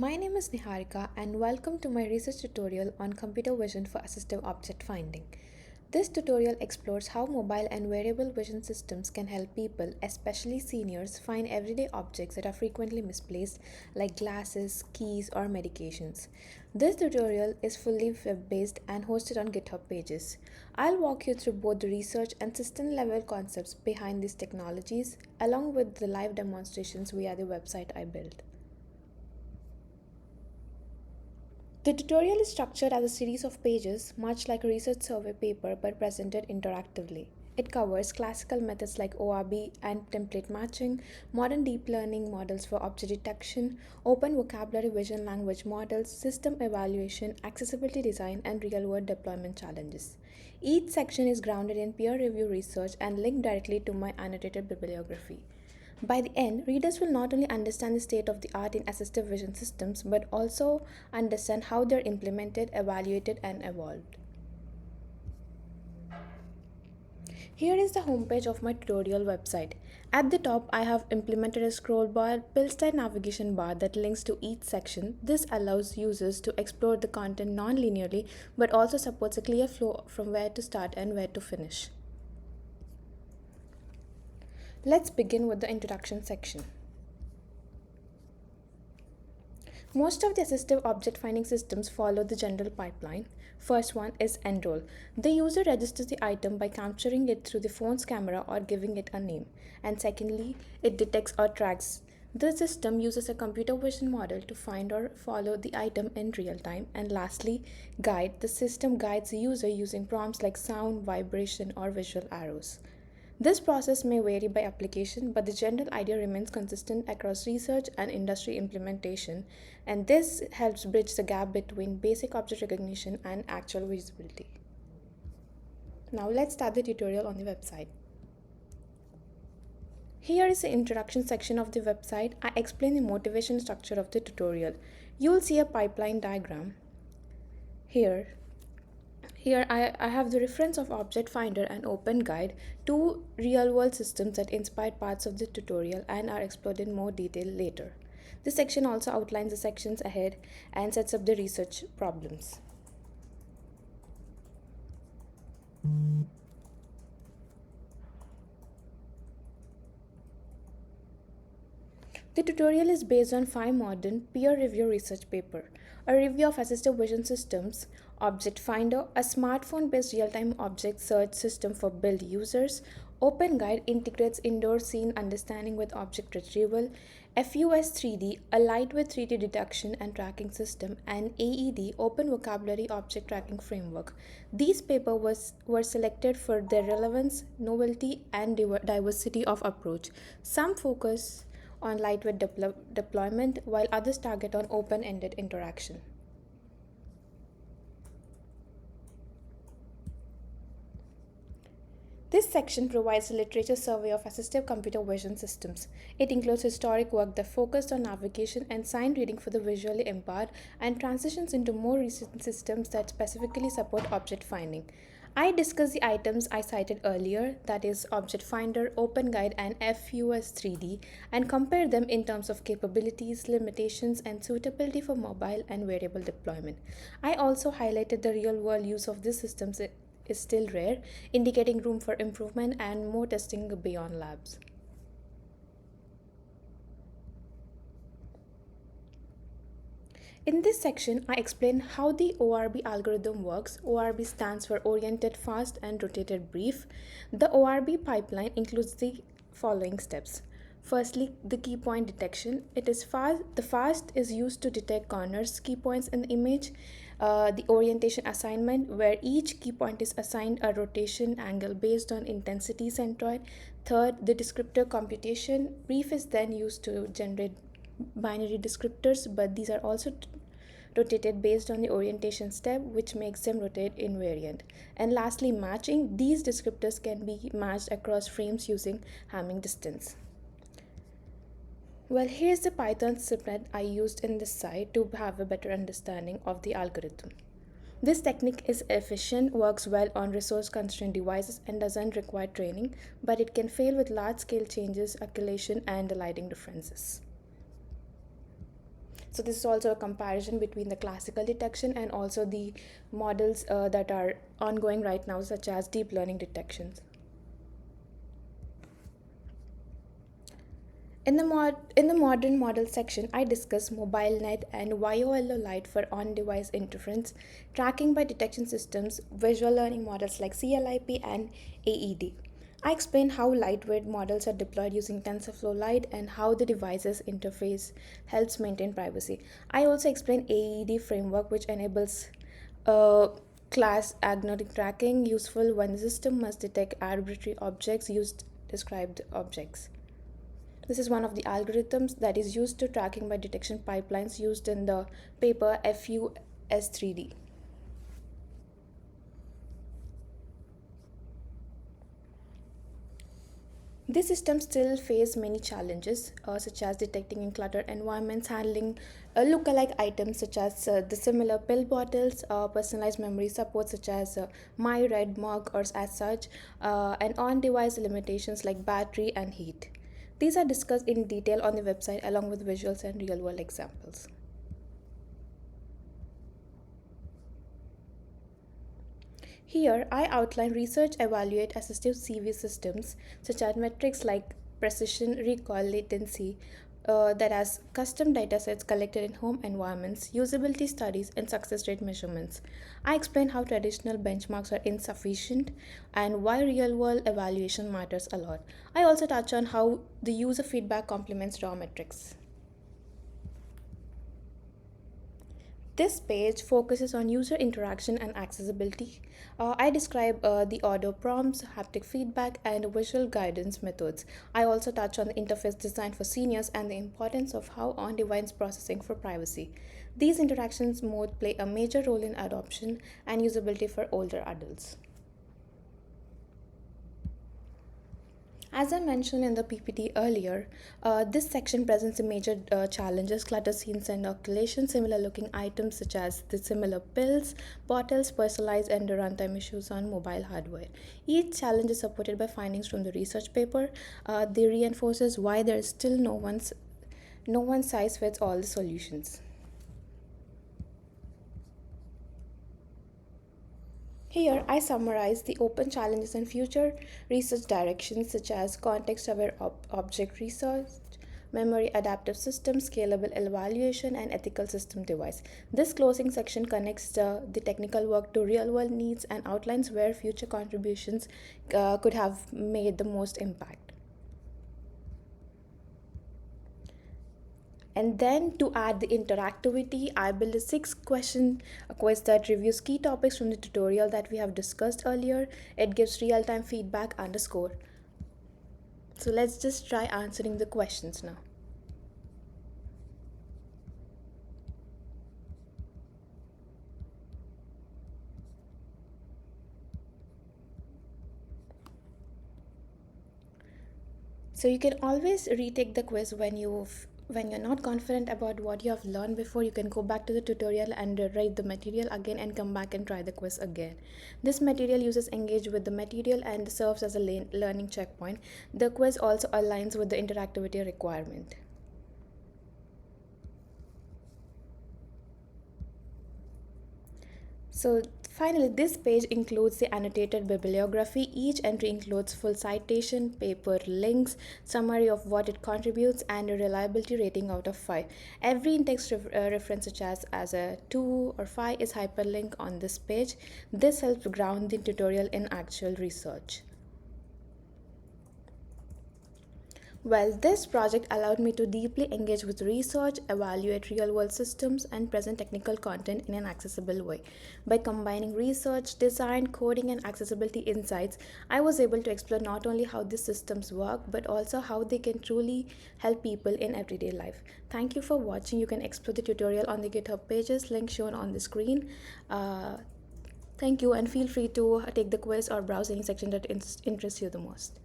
My name is Niharika and welcome to my research tutorial on computer vision for assistive object finding. This tutorial explores how mobile and wearable vision systems can help people, especially seniors, find everyday objects that are frequently misplaced like glasses, keys, or medications. This tutorial is fully web-based and hosted on GitHub pages. I'll walk you through both the research and system level concepts behind these technologies along with the live demonstrations via the website I built. The tutorial is structured as a series of pages, much like a research survey paper but presented interactively. It covers classical methods like ORB and template matching, modern deep learning models for object detection, open vocabulary vision language models, system evaluation, accessibility design, and real world deployment challenges. Each section is grounded in peer review research and linked directly to my annotated bibliography. By the end, readers will not only understand the state of the art in assistive vision systems but also understand how they're implemented, evaluated, and evolved. Here is the homepage of my tutorial website. At the top, I have implemented a scroll bar, pill-style navigation bar that links to each section. This allows users to explore the content non-linearly but also supports a clear flow from where to start and where to finish. Let's begin with the introduction section. Most of the assistive object finding systems follow the general pipeline. First one is enroll. The user registers the item by capturing it through the phone's camera or giving it a name. And secondly, it detects or tracks. The system uses a computer vision model to find or follow the item in real time. And lastly, guide. The system guides the user using prompts like sound, vibration, or visual arrows. This process may vary by application, but the general idea remains consistent across research and industry implementation, and this helps bridge the gap between basic object recognition and actual visibility. Now let's start the tutorial on the website. Here is the introduction section of the website. I explain the motivation structure of the tutorial. You will see a pipeline diagram. Here I have the reference of Object Finder and Open Guide, two real-world systems that inspired parts of the tutorial and are explored in more detail later. This section also outlines the sections ahead and sets up the research problems. The tutorial is based on 5 modern peer-review research papers: a review of assistive vision systems, Object Finder, a smartphone-based real-time object search system for build users, Open Guide integrates indoor scene understanding with object retrieval, FUS 3D, a lightweight 3D detection and tracking system, and AED, Open Vocabulary Object Tracking Framework. These papers were selected for their relevance, novelty, and diversity of approach. Some focus on lightweight deployment, while others target on open-ended interaction. This section provides a literature survey of assistive computer vision systems. It includes historic work that focused on navigation and sign reading for the visually impaired and transitions into more recent systems that specifically support object finding. I discussed the items I cited earlier, that is Object Finder, Open Guide, and FUS 3D, and compare them in terms of capabilities, limitations, and suitability for mobile and wearable deployment. I also highlighted the real-world use of these systems is still rare, indicating room for improvement and more testing beyond labs. In this section, I explain how the ORB algorithm works. ORB stands for Oriented Fast and Rotated Brief. The ORB pipeline includes the following steps. Firstly, the key point detection. It is fast. The fast is used to detect corners, key points in the image. The orientation assignment, where each key point is assigned a rotation angle based on intensity centroid. Third, the descriptor computation. Brief is then used to generate binary descriptors, but these are also rotated based on the orientation step, which makes them rotate invariant. And lastly, matching. These descriptors can be matched across frames using Hamming distance. Well, here's the Python snippet I used in this site to have a better understanding of the algorithm. This technique is efficient, works well on resource-constrained devices, and doesn't require training, but it can fail with large-scale changes, accumulation, and the lighting differences. So this is also a comparison between the classical detection and also the models that are ongoing right now, such as deep learning detections. In the modern model section, I discuss mobile net and YOLO light for on-device interference, tracking by detection systems, visual learning models like CLIP and AED. I explain how lightweight models are deployed using TensorFlow Lite and how the device's interface helps maintain privacy. I also explain AED framework, which enables uh, class agnostic tracking, useful when the system must detect arbitrary objects used described objects. This is one of the algorithms that is used to tracking by detection pipelines used in the paper FUS3D. These systems still face many challenges, such as detecting in cluttered environments, handling lookalike items such as the similar pill bottles, personalized memory support such as My Red Mug or as such, and on-device limitations like battery and heat. These are discussed in detail on the website along with visuals and real-world examples. Here, I outline research evaluate assistive CV systems such as metrics like precision, recall, latency, that has custom datasets collected in home environments, usability studies, and success rate measurements. I explain how traditional benchmarks are insufficient and why real world evaluation matters a lot. I also touch on how the user feedback complements raw metrics. This page focuses on user interaction and accessibility. I describe the audio prompts, haptic feedback, and visual guidance methods. I also touch on the interface design for seniors and the importance of how on device processing for privacy. These interactions modes play a major role in adoption and usability for older adults. As I mentioned in the PPT earlier, this section presents the major challenges clutter scenes and occultation, similar looking items such as the similar pills, bottles, personalized and runtime issues on mobile hardware. Each challenge is supported by findings from the research paper. They reinforces why there is still no one size fits all the solutions. Here, I summarize the open challenges and future research directions such as context aware object research, memory adaptive system, scalable evaluation, and ethical system device. This closing section connects the technical work to real world needs and outlines where future contributions could have made the most impact. And then to add the interactivity, I built a 6 question quiz that reviews key topics from the tutorial that we have discussed earlier. It gives real-time feedback and a score. So let's just try answering the questions now. So you can always retake the quiz when you're not confident about what you have learned before. You can go back to the tutorial and read the material again and come back and try the quiz again. This material uses engage with the material and serves as a learning checkpoint. The quiz also aligns with the interactivity requirement. So finally, this page includes the annotated bibliography. Each entry includes full citation, paper links, summary of what it contributes, and a reliability rating out of 5. Every in-text reference such as a 2 or 5 is hyperlinked on this page. This helps ground the tutorial in actual research. Well, this project allowed me to deeply engage with research, evaluate real world systems, and present technical content in an accessible way. By combining research, design, coding, and accessibility insights, I was able to explore not only how these systems work, but also how they can truly help people in everyday life. Thank you for watching. You can explore the tutorial on the GitHub pages, link shown on the screen. Thank you, and feel free to take the quiz or browse any section that interests you the most.